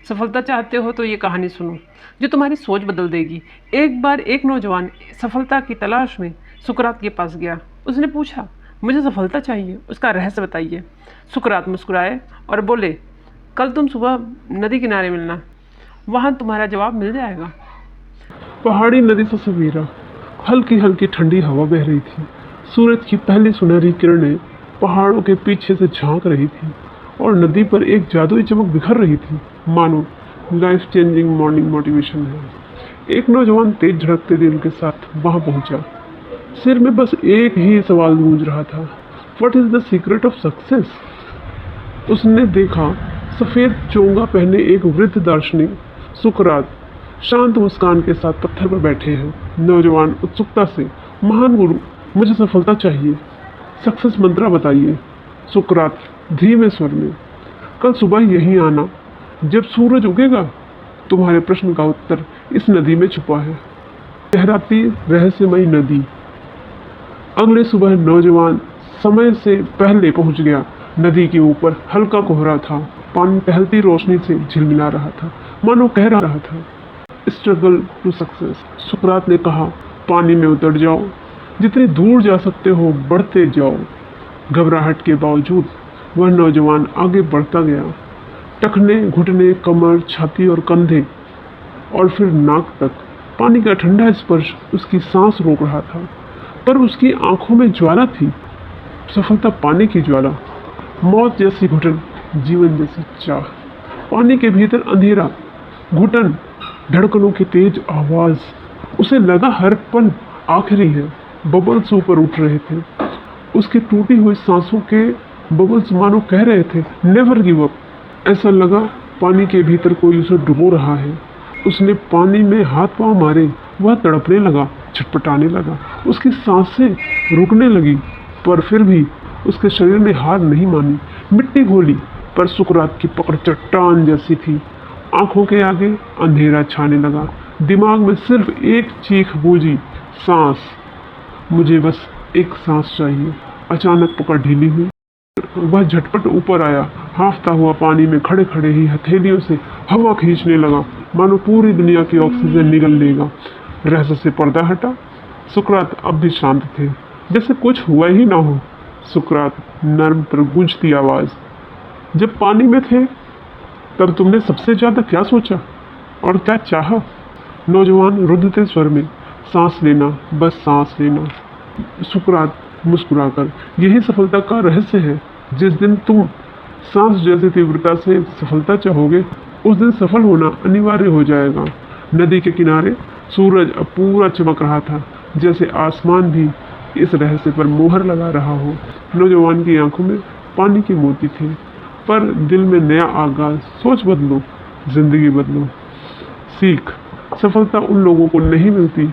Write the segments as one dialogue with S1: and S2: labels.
S1: सफलता चाहते हो तो ये कहानी सुनो जो तुम्हारी सोच बदल देगी। एक बार एक नौजवान सफलता की तलाश में सुकरात के पास गया। उसने पूछा, मुझे सफलता चाहिए, उसका रहस्य बताइए। सुकरात मुस्कुराए और बोले, कल तुम सुबह नदी किनारे मिलना, वहाँ तुम्हारा जवाब मिल जाएगा।
S2: पहाड़ी नदी से सवेरा, हल्की हल्की ठंडी हवा बह रही थी। सूरज की पहली सुनहरी किरणें पहाड़ों के पीछे से झांक रही थी और नदी पर एक जादुई चमक बिखर रही थी, मानो लाइफ चेंजिंग मॉर्निंग मोटिवेशन है। एक नौजवान तेज झड़कते दिल के साथ वहां पहुंचा। सिर में बस एक ही सवाल गूंज रहा था, what is the secret of success. उसने देखा सफेद चोंगा पहने एक वृद्ध दार्शनिक सुकरात शांत मुस्कान के साथ पत्थर पर बैठे हैं। नौजवान उत्सुकता से, महान गुरु, मुझे सफलता चाहिए, सक्सेस मंत्रा बताइए। सुकरात धीमे स्वर में, कल सुबह यहीं आना, जब सूरज उगेगा। तुम्हारे प्रश्न का उत्तर इस नदी में छुपा है, लहराती रहस्यमयी नदी। अगले सुबह नौजवान समय से पहले पहुंच गया। नदी के ऊपर हल्का कोहरा था, पानी टहलती रोशनी से झिलमिला रहा था, मानो कह रहा था, स्ट्रगल टू सक्सेस। सुकरात ने कहा, पानी में उतर जाओ, जितनी दूर जा सकते हो बढ़ते जाओ। घबराहट के बावजूद वह नौजवान आगे बढ़ता गया। टखने, घुटने, कमर, छाती और कंधे और फिर नाक तक पानी का ठंडा स्पर्श उसकी सांस रोक रहा था। पर उसकी आंखों में ज्वाला थी, सफलता पाने की ज्वाला। मौत जैसी घुटन, जीवन जैसी चाह। पानी के भीतर अंधेरा, घुटन, धड़कनों की तेज आवाज। उसे लगा हर पल आखिरी है। बबल्स ऊपर उठ रहे थे, उसकी टूटी हुई सांसों के बबल्स मानो कह रहे थे, नेवर गिव अप। ऐसा लगा पानी के भीतर कोई उसे डुबो रहा है। उसने पानी में हाथ पांव मारे, वह तड़पने लगा, छटपटाने लगा, उसकी सांसें रुकने लगी। पर फिर भी उसके शरीर ने हार नहीं मानी। मिट्टी घोली, पर सुकरात की पकड़ चट्टान जैसी थी। आंखों के आगे अंधेरा छाने लगा। दिमाग में सिर्फ एक चीख गूंजी, सांस, मुझे बस एक सांस चाहिए। अचानक पकड़ ढीली हुई। वह झटपट ऊपर आया, हांफता हुआ पानी में खड़े खड़े ही हथेलियों से हवा खींचने लगा, मानो पूरी दुनिया की ऑक्सीजन निगल लेगा। रहस्य से पर्दा हटा। सुकरात अब भी शांत थे, जैसे कुछ हुआ ही ना हो। सुकरात नर्म पर गूंजती आवाज, जब पानी में थे तब तुमने सबसे ज्यादा क्या सोचा और क्या चाहा। नौजवान रुद्धते स्वर में, सांस लेना, बस सांस लेना। सुकरात मुस्कुराकर, यही सफलता का रहस्य है। जिस दिन तुम सांस जैसी तीव्रता से सफलता चाहोगे, उस दिन सफल होना अनिवार्य हो जाएगा। नदी के किनारे सूरज अब पूरा चमक रहा था, जैसे आसमान भी इस रहस्य पर मोहर लगा रहा हो। नौजवान की आंखों में पानी के मोती थे, पर दिल में नया आगाज। सोच बदलो, जिंदगी बदलो। सीख, सफलता उन लोगों को नहीं मिलती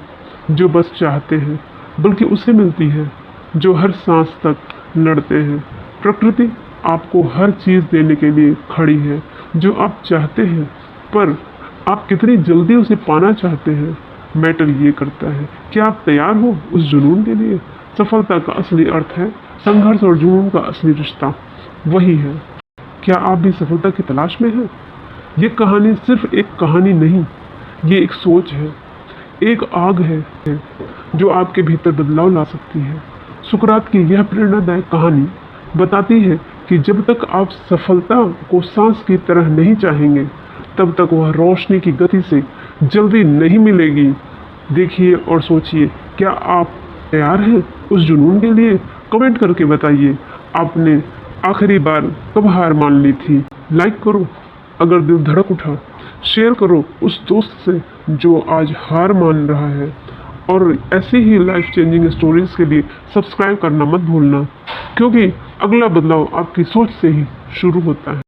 S2: जो बस चाहते हैं, बल्कि उसे मिलती है जो हर सांस तक लड़ते हैं। प्रकृति आपको हर चीज देने के लिए खड़ी है जो आप चाहते हैं, पर आप कितनी जल्दी उसे पाना चाहते हैं, मैटर ये करता है। क्या आप तैयार हो उस जुनून के लिए। सफलता का असली अर्थ है संघर्ष, और जुनून का असली रिश्ता वही है। क्या आप भी सफलता की तलाश में हैं? ये कहानी सिर्फ एक कहानी नहीं, ये एक सोच है, एक आग है जो आपके भीतर बदलाव ला सकती है। सुकरात की यह प्रेरणादायक कहानी बताती है कि जब तक आप सफलता को सांस की तरह नहीं चाहेंगे, तब तक वह रोशनी की गति से जल्दी नहीं मिलेगी। देखिए और सोचिए, क्या आप तैयार हैं उस जुनून के लिए। कमेंट करके बताइए, आपने आखिरी बार कब हार मान ली थी। लाइक करो अगर दिल धड़क उठा, शेयर करो उस दोस्त से जो आज हार मान रहा है, और ऐसी ही लाइफ चेंजिंग स्टोरीज के लिए सब्सक्राइब करना मत भूलना, क्योंकि अगला बदलाव आपकी सोच से ही शुरू होता है।